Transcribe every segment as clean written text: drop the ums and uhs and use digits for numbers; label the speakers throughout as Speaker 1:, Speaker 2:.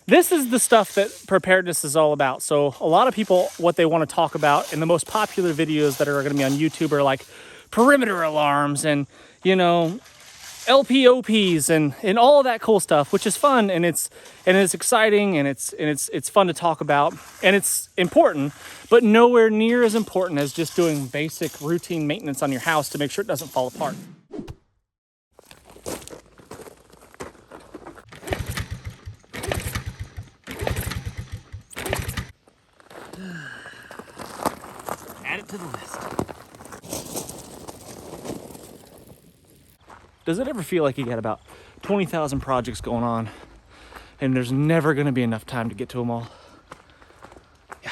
Speaker 1: This is the stuff that preparedness is all about. So a lot of people, what they want to talk about in the most popular videos that are going to be on YouTube are like perimeter alarms and, you know, LPOPs and all of that cool stuff, which is fun and it's exciting and it's fun to talk about and it's important, but nowhere near as important as just doing basic routine maintenance on your house to make sure it doesn't fall apart. Add it to the list. Does it ever feel like you got about 20,000 projects going on and there's never going to be enough time to get to them all? Yeah.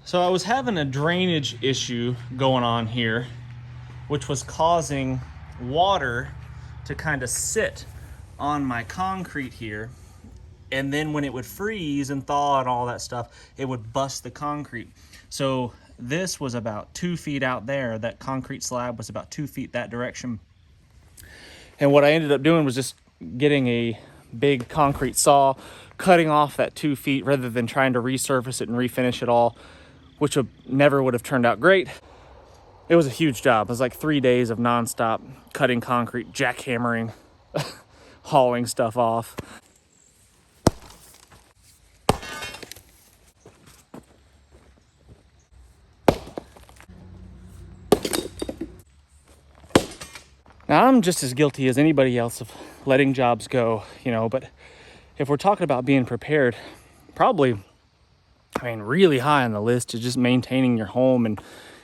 Speaker 1: So I was having a drainage issue going on here, which was causing water to kind of sit on my concrete here. And then when it would freeze and thaw and all that stuff, it would bust the concrete. So this was about 2 feet out there. That concrete slab was about 2 feet that direction. And what I ended up doing was just getting a big concrete saw, cutting off that 2 feet rather than trying to resurface it and refinish it all, which never would have turned out great. It was a huge job. It was like 3 days of nonstop cutting concrete, jackhammering, hauling stuff off. Now, I'm just as guilty as anybody else of letting jobs go, you know, but if we're talking about being prepared, probably, really high on the list is just maintaining your home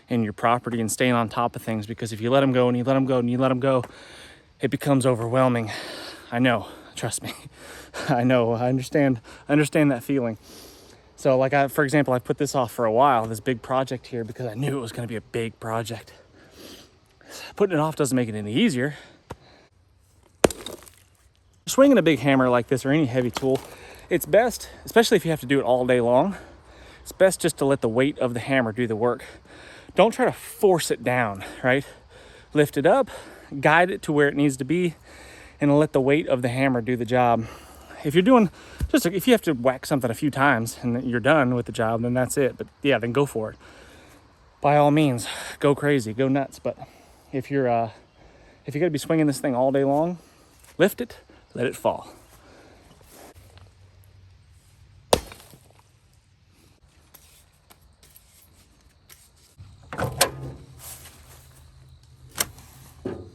Speaker 1: and your property and staying on top of things, because if you let them go and you let them go and you let them go, it becomes overwhelming. I know, trust me. I know, I understand that feeling. So like for example, I put this off for a while, this big project here, because I knew it was going to be a big project. Putting it off doesn't make it any easier. Swinging a big hammer like this or any heavy tool, it's best, especially if you have to do it all day long, it's best just to let the weight of the hammer do the work. Don't try to force it down, right? Lift it up, guide it to where it needs to be, and let the weight of the hammer do the job. If you're doing, if you have to whack something a few times and you're done with the job, then that's it. But yeah, then go for it. By all means, go crazy, go nuts. But if you're gonna be swinging this thing all day long, lift it, let it fall.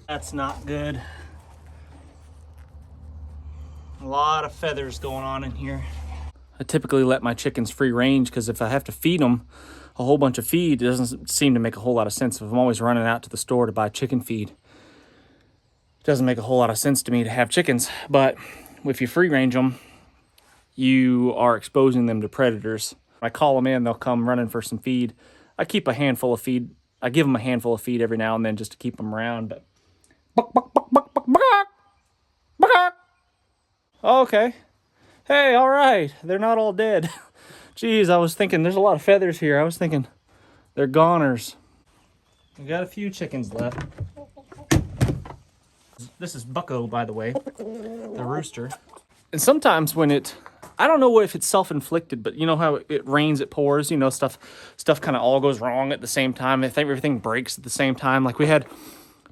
Speaker 1: That's not good. A lot of feathers going on in here. I typically let my chickens free range because if I have to feed them a whole bunch of feed, it doesn't seem to make a whole lot of sense. If I'm always running out to the store to buy chicken feed, it doesn't make a whole lot of sense to me to have chickens. But if you free range them, you are exposing them to predators. I call them in, they'll come running for some feed. I keep a handful of feed. I give them a handful of feed every now and then just to keep them around. But okay. Hey, all right. They're not all dead. Geez, I was thinking there's a lot of feathers here. I was thinking they're goners. We got a few chickens left. This is Bucko, by the way, the rooster. And sometimes when I don't know if it's self-inflicted, but you know how it rains, it pours, you know, stuff kind of all goes wrong at the same time. I think everything breaks at the same time. Like we had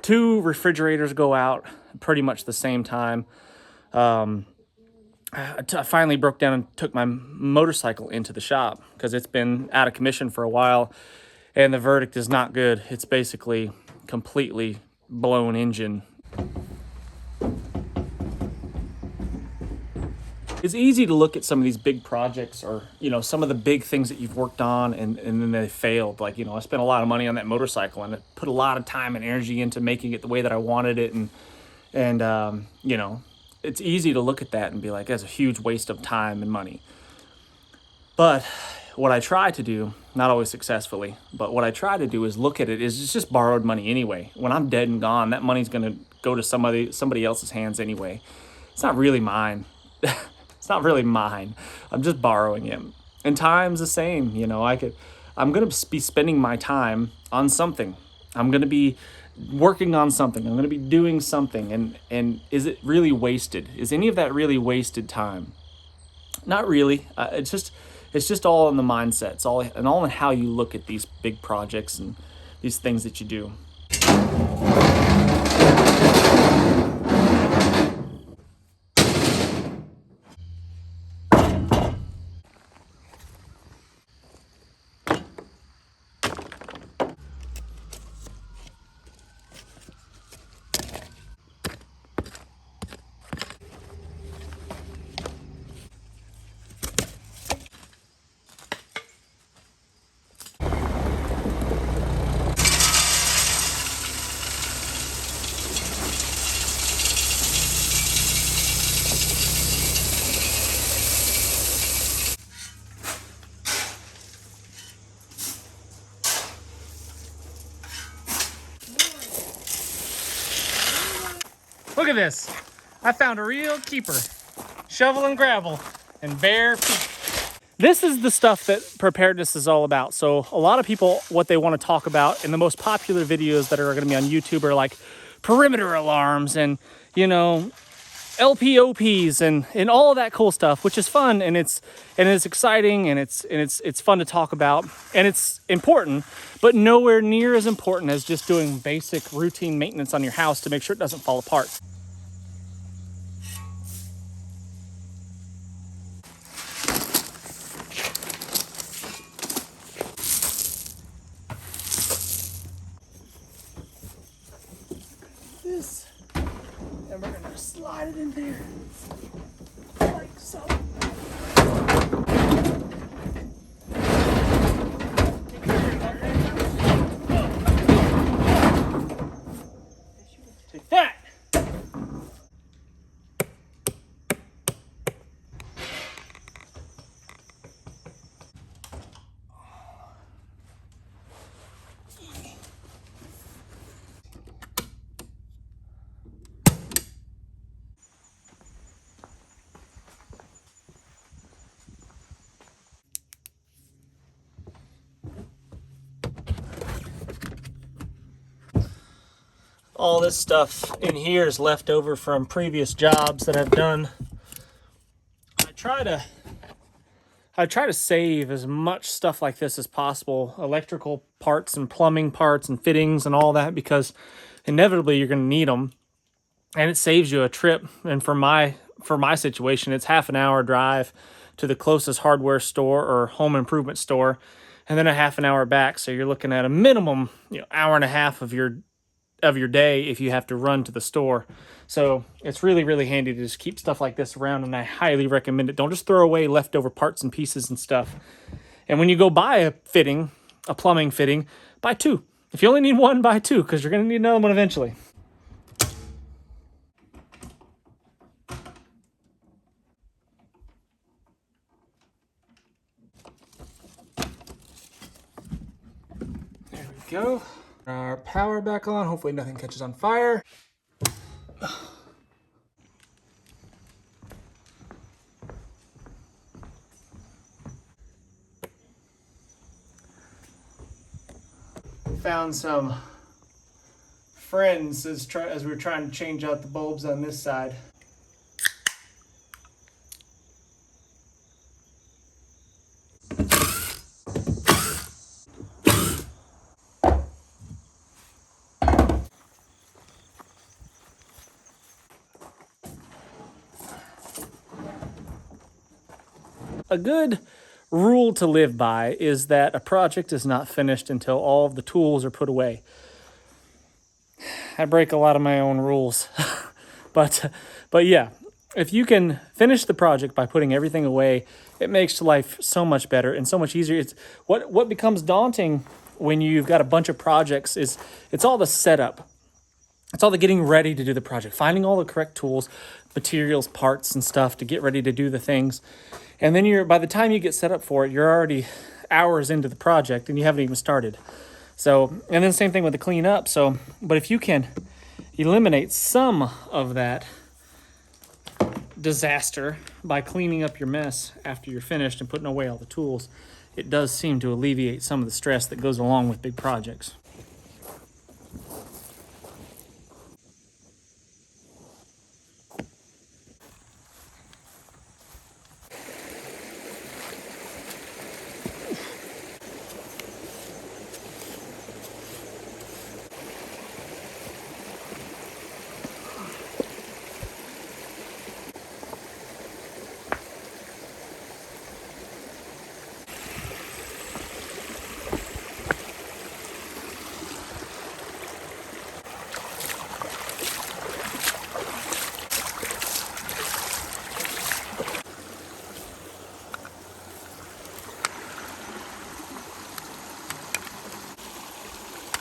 Speaker 1: 2 refrigerators go out pretty much the same time. I finally broke down and took my motorcycle into the shop because it's been out of commission for a while and the verdict is not good. It's basically completely blown engine. It's easy to look at some of these big projects or, you know, some of the big things that you've worked on and then they failed. Like, you know, I spent a lot of money on that motorcycle and it put a lot of time and energy into making it the way that I wanted it. And you know, it's easy to look at that and be like, that's a huge waste of time and money. But what I try to do, not always successfully, but what I try to do is look at it is it's just borrowed money anyway. When I'm dead and gone, that money's gonna go to somebody else's hands anyway. It's not really mine. It's not really mine. I'm just borrowing it. And time's the same, you know. I'm gonna be spending my time on something. I'm gonna be working on something. I'm gonna be doing something. And is it really wasted? Is any of that really wasted time? Not really. It's just all in the mindset. It's all in how you look at these big projects and these things that you do. Look at this. I found a real keeper. Shovel and gravel and bare feet. This is the stuff that preparedness is all about. So a lot of people, what they want to talk about in the most popular videos that are going to be on YouTube are like perimeter alarms and, you know, LPOPs and all of that cool stuff, which is fun and it's exciting and it's fun to talk about and it's important, but nowhere near as important as just doing basic routine maintenance on your house to make sure it doesn't fall apart. This, and we're gonna slide it in there like so. Take that. All this stuff in here is left over from previous jobs that I've done. I try to save as much stuff like this as possible, electrical parts and plumbing parts and fittings and all that, because inevitably you're going to need them, and it saves you a trip. And for my situation, it's half an hour drive to the closest hardware store or home improvement store, and then a half an hour back. So you're looking at a minimum, hour and a half of your day if you have to run to the store. So it's really, really handy to just keep stuff like this around, and I highly recommend it. Don't just throw away leftover parts and pieces and stuff. And when you go buy a plumbing fitting, buy two. If you only need one, buy two, because you're going to need another one eventually. There we go. Our power back on. Hopefully nothing catches on fire. Found some friends as we were trying to change out the bulbs on this side. A good rule to live by is that a project is not finished until all of the tools are put away. I break a lot of my own rules, but yeah, if you can finish the project by putting everything away, it makes life so much better and so much easier. It's what becomes daunting when you've got a bunch of projects is it's all the setup. It's all the getting ready to do the project, finding all the correct tools, materials, parts, and stuff to get ready to do the things. And then by the time you get set up for it, you're already hours into the project and you haven't even started. So, and then same thing with the cleanup. So, but if you can eliminate some of that disaster by cleaning up your mess after you're finished and putting away all the tools, it does seem to alleviate some of the stress that goes along with big projects.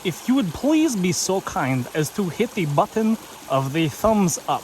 Speaker 1: If you would please be so kind as to hit the button of the thumbs up.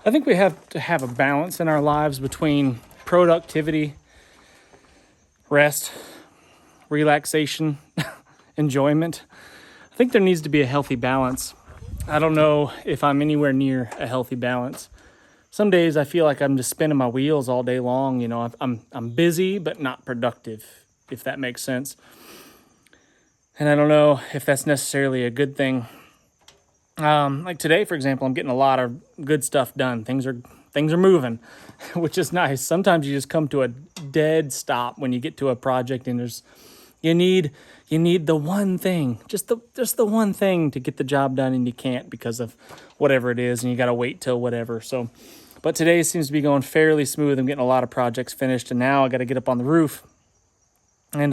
Speaker 1: I think we have to have a balance in our lives between productivity, rest, relaxation, enjoyment. I think there needs to be a healthy balance. I don't know if I'm anywhere near a healthy balance. Some days I feel like I'm just spinning my wheels all day long. You know, I'm busy but not productive, if that makes sense. And I don't know if that's necessarily a good thing. Like today, for example, I'm getting a lot of good stuff done. Things are moving, which is nice. Sometimes you just come to a dead stop when you get to a project, and you need the one thing, just the one thing to get the job done, and you can't because of whatever it is, and you got to wait till whatever. So, but today seems to be going fairly smooth. I'm getting a lot of projects finished, and now I got to get up on the roof and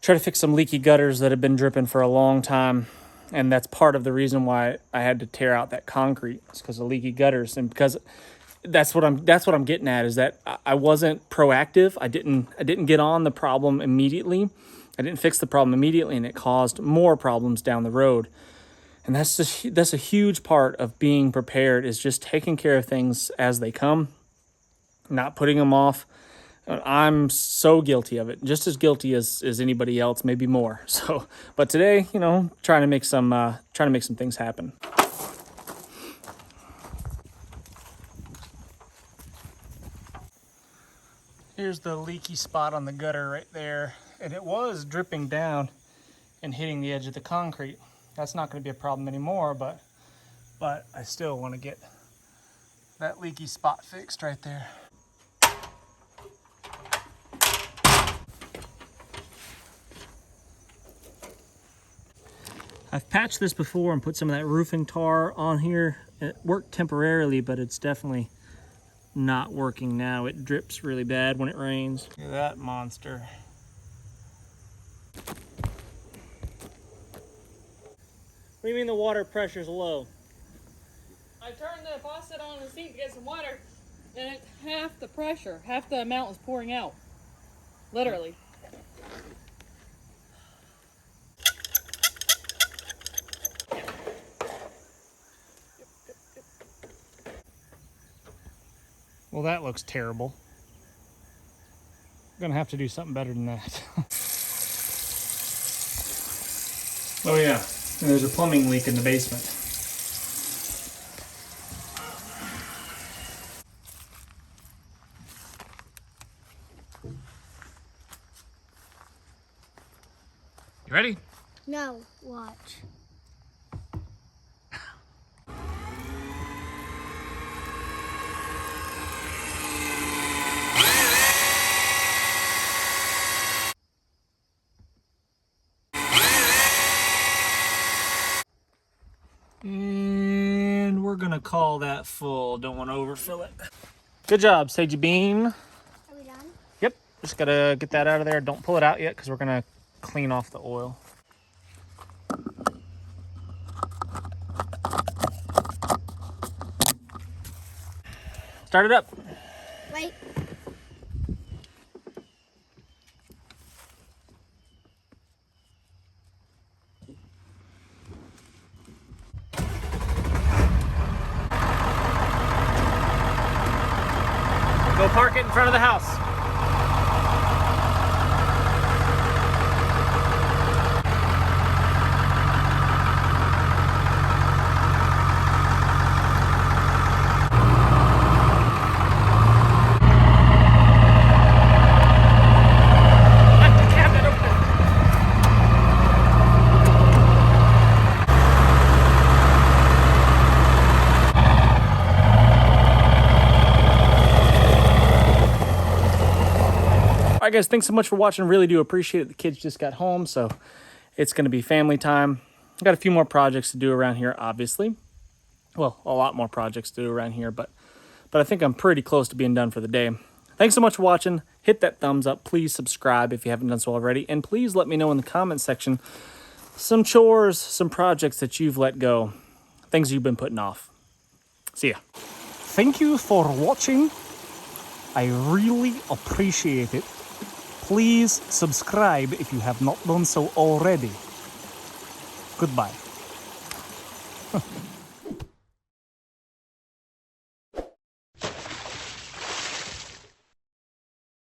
Speaker 1: try to fix some leaky gutters that have been dripping for a long time. And that's part of the reason why I had to tear out that concrete. It's because of leaky gutters, and because that's what I'm getting at, is that I wasn't proactive. I didn't get on the problem immediately. I didn't fix the problem immediately, and it caused more problems down the road. And that's a huge part of being prepared, is just taking care of things as they come, not putting them off. I'm so guilty of it, just as guilty as anybody else, maybe more. So, but today, you know, trying to make some things happen. Here's the leaky spot on the gutter right there, and it was dripping down and hitting the edge of the concrete. That's not going to be a problem anymore, but I still want to get that leaky spot fixed right there. I've patched this before and put some of that roofing tar on here. It worked temporarily, but it's definitely not working now. It drips really bad when it rains. Look at that monster. What do you mean the water pressure's low?
Speaker 2: I turned the faucet on the sink to get some water, and it's half the pressure. Half the amount is pouring out. Literally.
Speaker 1: Well, that looks terrible. I'm gonna have to do something better than that. Oh yeah, and there's a plumbing leak in the basement. You ready?
Speaker 3: No, watch.
Speaker 1: And we're gonna call that full. Don't want to overfill it. Good job, Sagey Bean.
Speaker 3: Are we done?
Speaker 1: Yep, just gotta get that out of there. Don't pull it out yet because we're gonna clean off the oil. Start it up.
Speaker 3: Wait.
Speaker 1: Go park it in front of the house. Let the cabinet open. All right, guys, thanks so much for watching. Really do appreciate it. The kids just got home, so it's going to be family time. I've got a few more projects to do around here, obviously. Well, a lot more projects to do around here, but I think I'm pretty close to being done for the day. Thanks so much for watching. Hit that thumbs up. Please subscribe if you haven't done so already. And please let me know in the comment section some chores, some projects that you've let go, things you've been putting off. See ya. Thank you for watching. I really appreciate it. Please subscribe if you have not done so already. Goodbye.